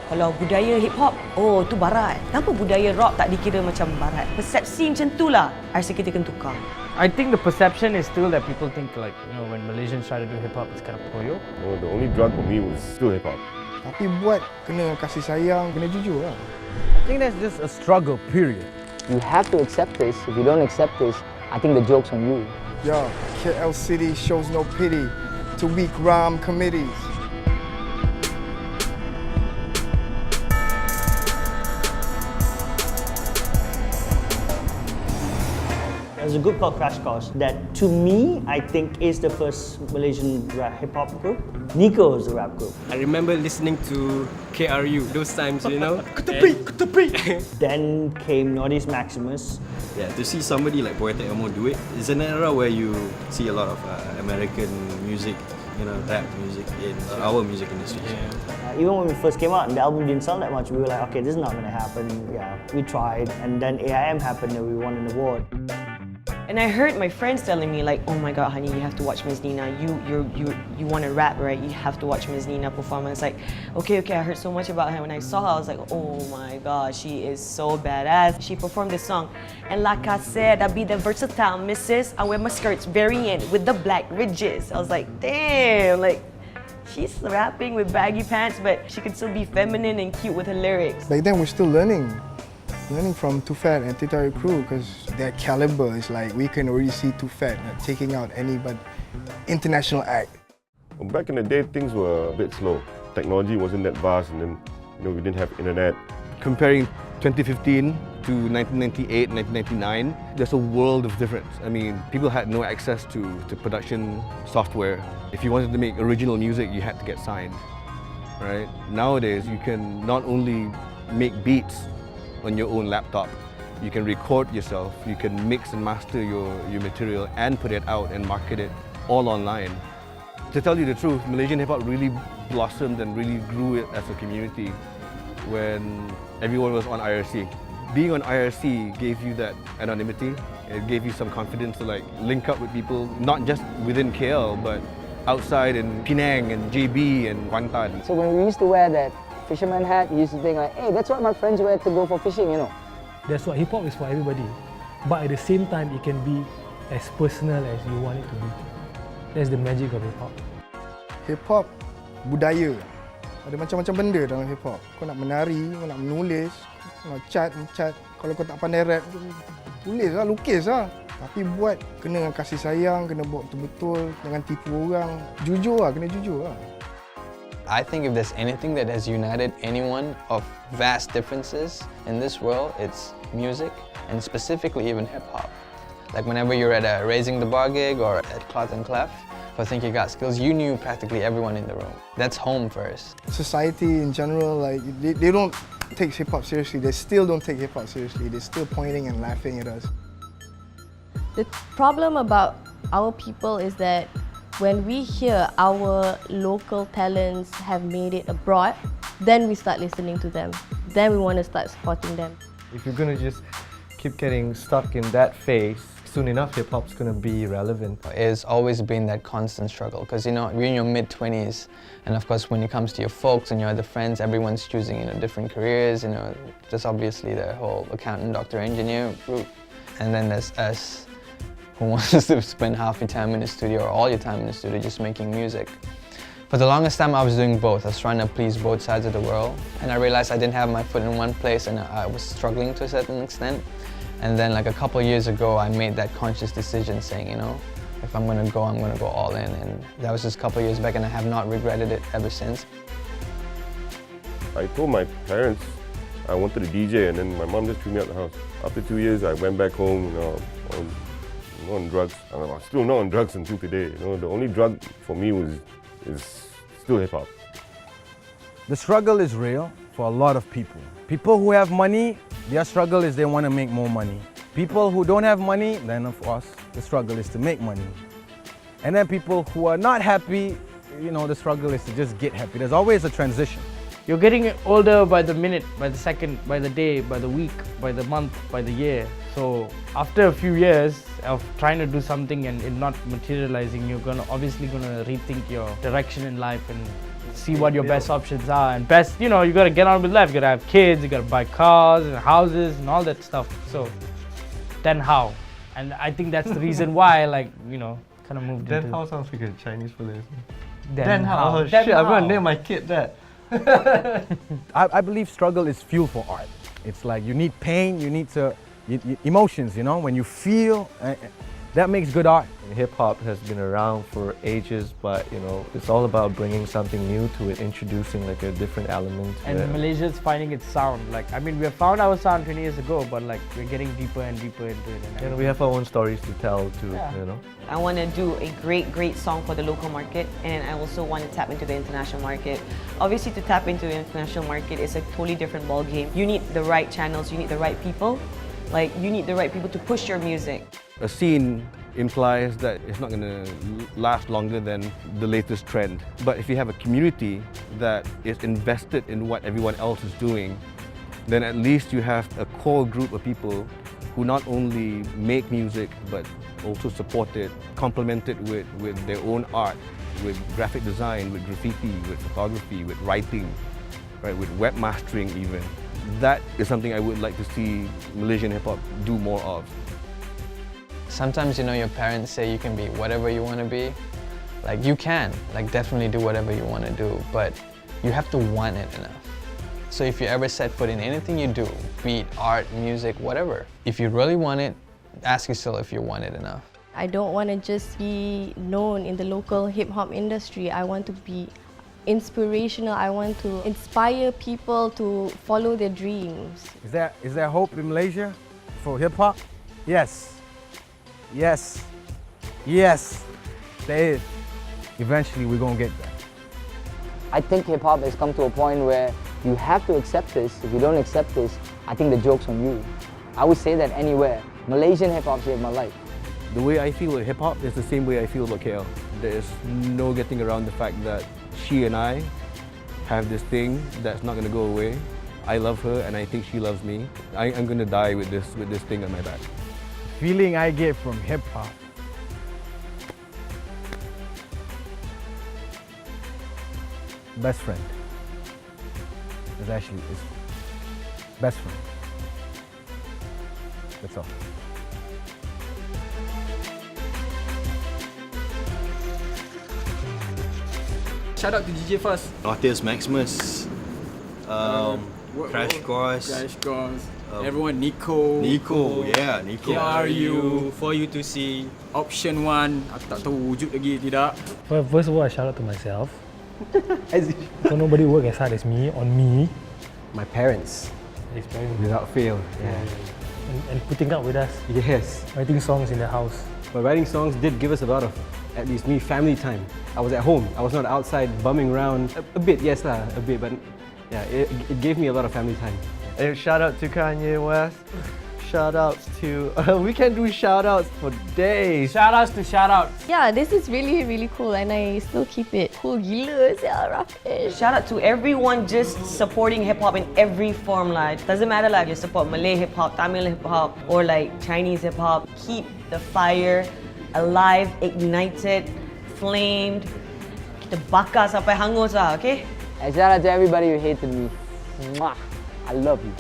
Kalau budaya hip-hop, oh tu barat. Kenapa budaya rock tak dikira macam barat? Persepsi macam tu lah, I rasa kita kena tukar. I think the perception is still that people think like, when Malaysians try to do hip-hop, it's kind of koyo. No, the only drug for me was still hip-hop. Tapi buat kena kasih sayang, kena jujur lah. I think that's just a struggle, period. You have to accept this. If you don't accept this, I think the joke's on you. Yo, KL City shows no pity to weak rhyme committees. There's a group called Crash Course that, to me, I think is the first Malaysian rap hip-hop group. Nico is a rap group. I remember listening to KRU those times, Then came Northeast Maximus. Yeah, to see somebody like Poetic Emo do it, it's an era where you see a lot of American music, rap music in our music industry. Even when we first came out and the album didn't sell that much, we were like, okay, this is not gonna happen. Yeah, we tried, and then AIM happened and we won an award. And I heard my friends telling me like, oh my god, honey, you have to watch Ms. Nina. You want to rap, right? You have to watch Ms. Nina perform. And it's like, okay, I heard so much about her. When I saw her, I was like, oh my god, she is so badass. She performed this song. And like I said, I be the versatile missus. I wear my skirts very in with the black ridges. I was like, damn, like, she's rapping with baggy pants, but she could still be feminine and cute with her lyrics. Back then, we're still learning from Too Fat and Titari Crew, because their caliber is like, we can already see Too Fat taking out any but international act. Well, back in the day, things were a bit slow. Technology wasn't that vast, and then we didn't have internet. Comparing 2015 to 1998, 1999, there's a world of difference. I mean, people had no access to production software. If you wanted to make original music, you had to get signed, right? Nowadays, you can not only make beats on your own laptop, you can record yourself, you can mix and master your material and put it out and market it all online. To tell you the truth, Malaysian hip-hop really blossomed and really grew as a community when everyone was on IRC. Being on IRC gave you that anonymity, it gave you some confidence to like link up with people, not just within KL, but outside in Penang and JB and Kuantan. So when we used to wear that fisherman hat, you used to think like, hey, that's what my friends wear to go for fishing, That's what hip-hop is for everybody. But at the same time, it can be as personal as you want it to be. That's the magic of hip-hop. Hip-hop, budaya. Ada macam-macam benda dalam hip-hop. Kau nak menari, kau nak menulis, kau nak cat. Kalau kau tak pandai rap, tulis lah, lukis lah. Tapi buat, kena kasih sayang, kena buat betul-betul, jangan tipu orang. Jujur lah, kena jujur lah. I think if there's anything that has united anyone of vast differences in this world, it's music, and specifically even hip-hop. Like whenever you're at a Raising the Bar gig or at Cloth and Clef, if I think you got skills, you knew practically everyone in the room. That's home first. Society in general, like they don't take hip-hop seriously. They still don't take hip-hop seriously. They're still pointing and laughing at us. The problem about our people is that when we hear our local talents have made it abroad, then we start listening to them. Then we want to start supporting them. If you're going to just keep getting stuck in that phase, soon enough hip-hop's going to be relevant. It's always been that constant struggle because you're in your mid-20s, and of course when it comes to your folks and your other friends, everyone's choosing different careers. There's obviously the whole accountant, doctor, engineer route, and then there's us who wants to spend half your time in the studio or all your time in the studio just making music. For the longest time I was doing both. I was trying to please both sides of the world, and I realized I didn't have my foot in one place and I was struggling to a certain extent. And then like a couple of years ago I made that conscious decision saying, if I'm gonna go all in, and that was just a couple of years back and I have not regretted it ever since. I told my parents I wanted a DJ, and then my mom just threw me out the house. After 2 years I went back home, on drugs. I'm still not on drugs until today. The only drug for me is still hip-hop. The struggle is real for a lot of people. People who have money, their struggle is they want to make more money. People who don't have money, then of course, the struggle is to make money. And then people who are not happy, the struggle is to just get happy. There's always a transition. You're getting older by the minute, by the second, by the day, by the week, by the month, by the year. So after a few years of trying to do something and it not materializing, you're obviously gonna rethink your direction in life and see what your best options are. And best, you know, you gotta get on with life. You gotta have kids, you gotta buy cars and houses and all that stuff. So then how? And I think that's the reason why, like, you know, kind of moved Then into... how sounds like a Chinese place. Then how? Oh Then shit, I'm gonna how? name my kid that. I believe struggle is fuel for art. It's like you need pain, you need emotions, you know, when you feel, that makes good art. Hip hop has been around for ages, but you know, it's all about bringing something new to it, introducing like a different element to And it. Malaysia's finding its sound. Like, I mean, we have found our sound 20 years ago, but like, we're getting deeper and deeper into it. And we have our own stories to tell too, you know. I want to do a great song for the local market, and I also want to tap into the international market. Obviously, to tap into the international market is a totally different ball game. You need the right channels, you need the right people. Like, you need the right people to push your music. A scene implies that it's not going to last longer than the latest trend. But if you have a community that is invested in what everyone else is doing, then at least you have a core group of people who not only make music but also support it, complement it with their own art, with graphic design, with graffiti, with photography, with writing, right, with webmastering even. That is something I would like to see Malaysian hip-hop do more of. Sometimes, you know, your parents say you can be whatever you want to be. Like, you can, like, definitely do whatever you want to do, but you have to want it enough. So if you ever set foot in anything you do, be it art, music, whatever, if you really want it, ask yourself if you want it enough. I don't want to just be known in the local hip-hop industry. I want to be inspirational. I want to inspire people to follow their dreams. Is there hope in Malaysia for hip-hop? Yes. Yes. Yes. There is. Eventually we're going to get there. I think hip-hop has come to a point where you have to accept this. If you don't accept this, I think the joke's on you. I would say that anywhere. Malaysian hip-hop saved my life. The way I feel about hip-hop is the same way I feel about KL. There's no getting around the fact that she and I have this thing that's not going to go away. I love her and I think she loves me. I'm going to die with this thing on my back. Feeling I get from hip-hop. Best friend. It's actually best friend. That's all. Shout out to DJ first. Artist Maximus, Crash Course, everyone, Nico, yeah, Nico. KRU, For You to See, Option 1, aku tak tahu wujud lagi tidak. First of all, I shout out to myself. So nobody work as hard as me, on me. My parents, His parents. without fail. And putting up with us, Yes. writing songs in the house. But writing songs did give us a lot of, at least me, family time. I was at home. I was not outside bumming around. A bit, yes lah, a bit, but yeah, it gave me a lot of family time. And shout out to Kanye West. Shout outs to, we can do shout outs for days. Shout outs to shout outs. Yeah, this is really cool and I still keep it cool gila sia, Rafish. Shout out to everyone just supporting hip-hop in every form. Like, doesn't matter like you support Malay hip-hop, Tamil hip-hop, or like Chinese hip-hop. Keep the fire alive, ignited, flamed. Kita bakar sampai hangus lah, okay? And shout out to everybody who hated me. Mwah. I love you.